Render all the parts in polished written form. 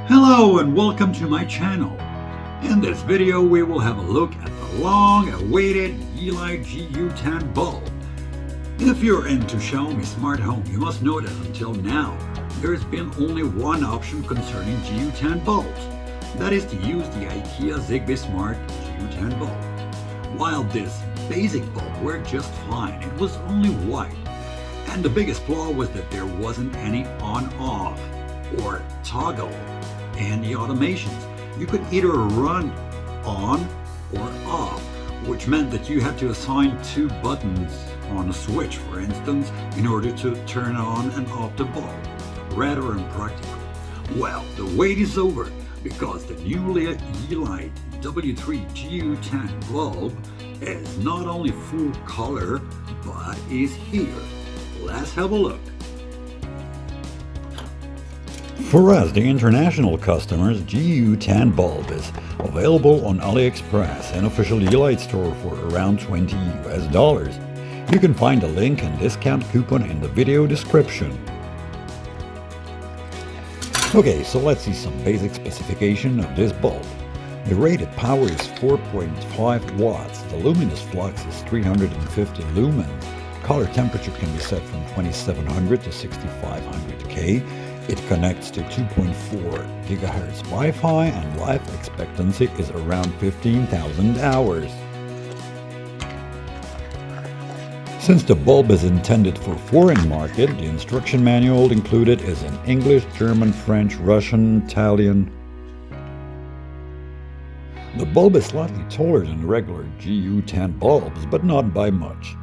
Hello and welcome to my channel. In this video we will have a look at the long-awaited Yeelight GU10 bulb. If you're into Xiaomi smart home, you must know that until now there's been only one option concerning GU10 bulbs. That is to use the IKEA Zigbee Smart GU10 bulb. While this basic bulb worked just fine, it was only white. And the biggest flaw was that there wasn't any on-off or toggle in the automations. You could either run on or off, which meant that you had to assign two buttons on a switch, for instance, in order to turn on and off the bulb. Rather impractical. Well, the wait is over because the new Yeelight W3 GU10 bulb is not only full color, but is here. Let's have a look. For us, the international customers, GU10 bulb is available on AliExpress, an official Yeelight store, for around $20 US. You can find a link and discount coupon in the video description. Okay, so let's see some basic specification of this bulb. The rated power is 4.5 watts, the luminous flux is 350 lumens, color temperature can be set from 2700 to 6500 K. It connects to 2.4 GHz Wi-Fi and life expectancy is around 15,000 hours. Since the bulb is intended for foreign market, the instruction manual included is in English, German, French, Russian, Italian. The bulb is slightly taller than regular GU10 bulbs, but not by much.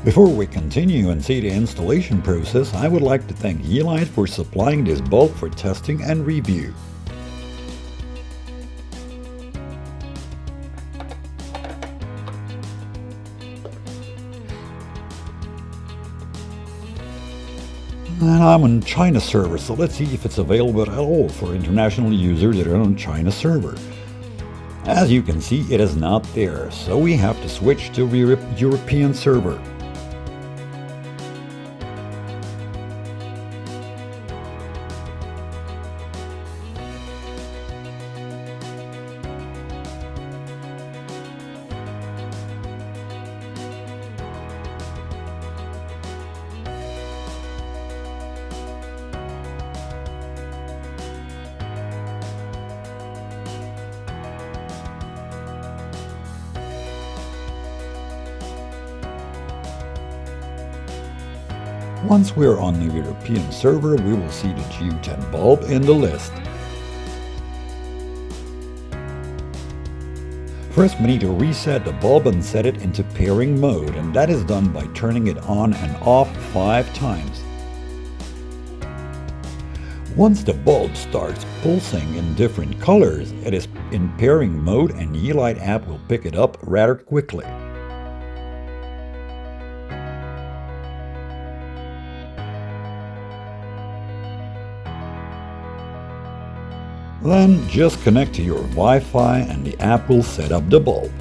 Before we continue and see the installation process, I would like to thank Yeelight for supplying this bulb for testing and review. And I'm on China server, so let's see if it's available at all for international users that are on China server. As you can see, it is not there, so we have to switch to European server. Once we are on the European server, we will see the GU10 bulb in the list. First, we need to reset the bulb and set it into pairing mode, and that is done by turning it on and off 5 times. Once the bulb starts pulsing in different colors, it is in pairing mode and Yeelight app will pick it up rather quickly. Then just connect to your Wi-Fi and the app will set up the bulb.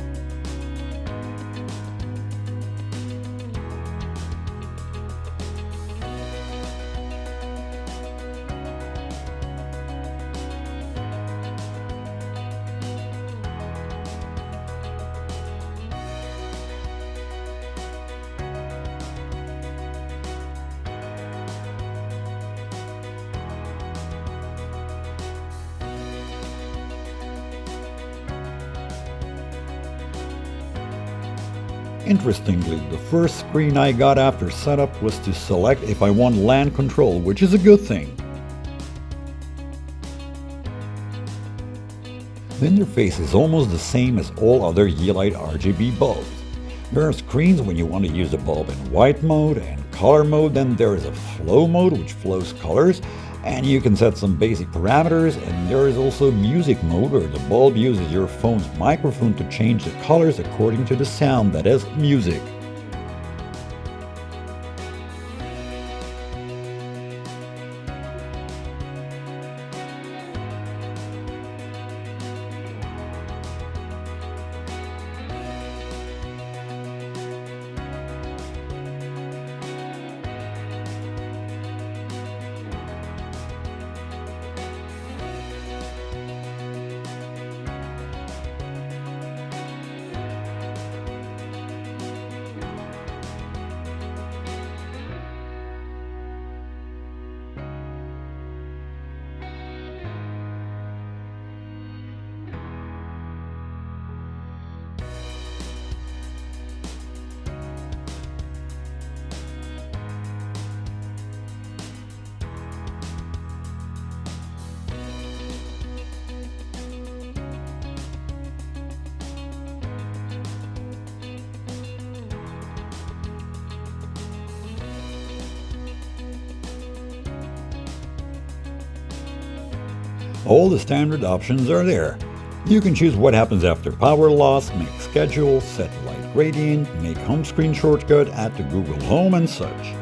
Interestingly, the first screen I got after setup was to select if I want LAN control, which is a good thing. The interface is almost the same as all other Yeelight RGB bulbs. There are screens when you want to use the bulb in white mode and color mode, then there is a flow mode which flows colors, and you can set some basic parameters, and there is also music mode where the bulb uses your phone's microphone to change the colors according to the sound, that is, music. All the standard options are there. You can choose what happens after power loss, make schedule, set light gradient, make home screen shortcut, add to Google Home and such.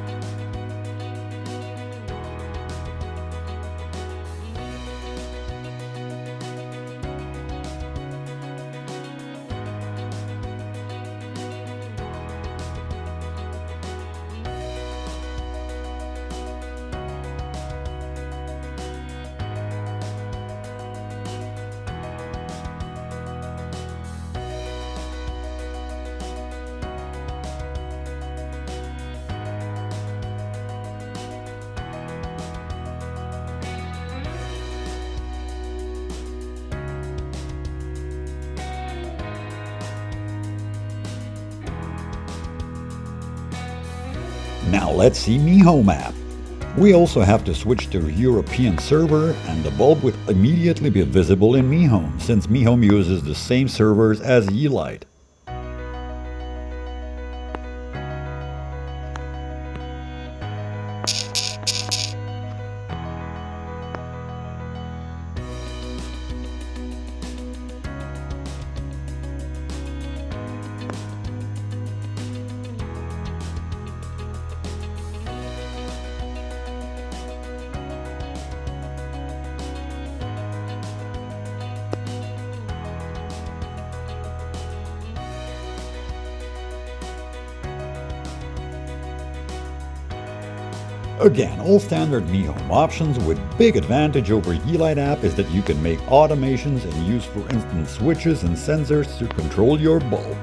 Now let's see Mi Home app. We also have to switch to European server, and the bulb would immediately be visible in Mi Home, since Mi Home uses the same servers as Yeelight. Again, all standard Mi Home options with big advantage over Yeelight app is that you can make automations and use, for instance, switches and sensors to control your bulb.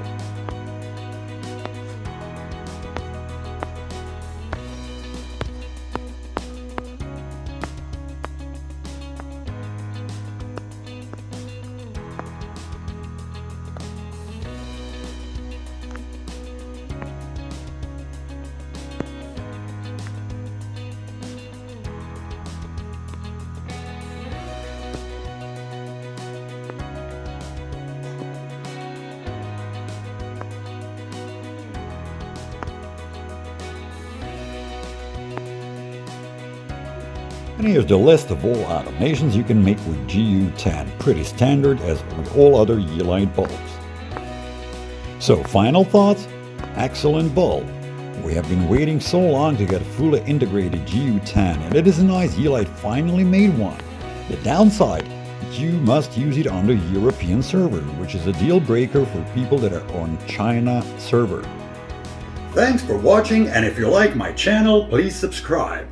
And here's the list of all automations you can make with GU10, pretty standard as with all other Yeelight bulbs. So final thoughts? Excellent bulb. We have been waiting so long to get a fully integrated GU10, and it is nice Yeelight finally made one. The downside, you must use it on the European server, which is a deal breaker for people that are on China server. Thanks for watching, and if you like my channel, please subscribe.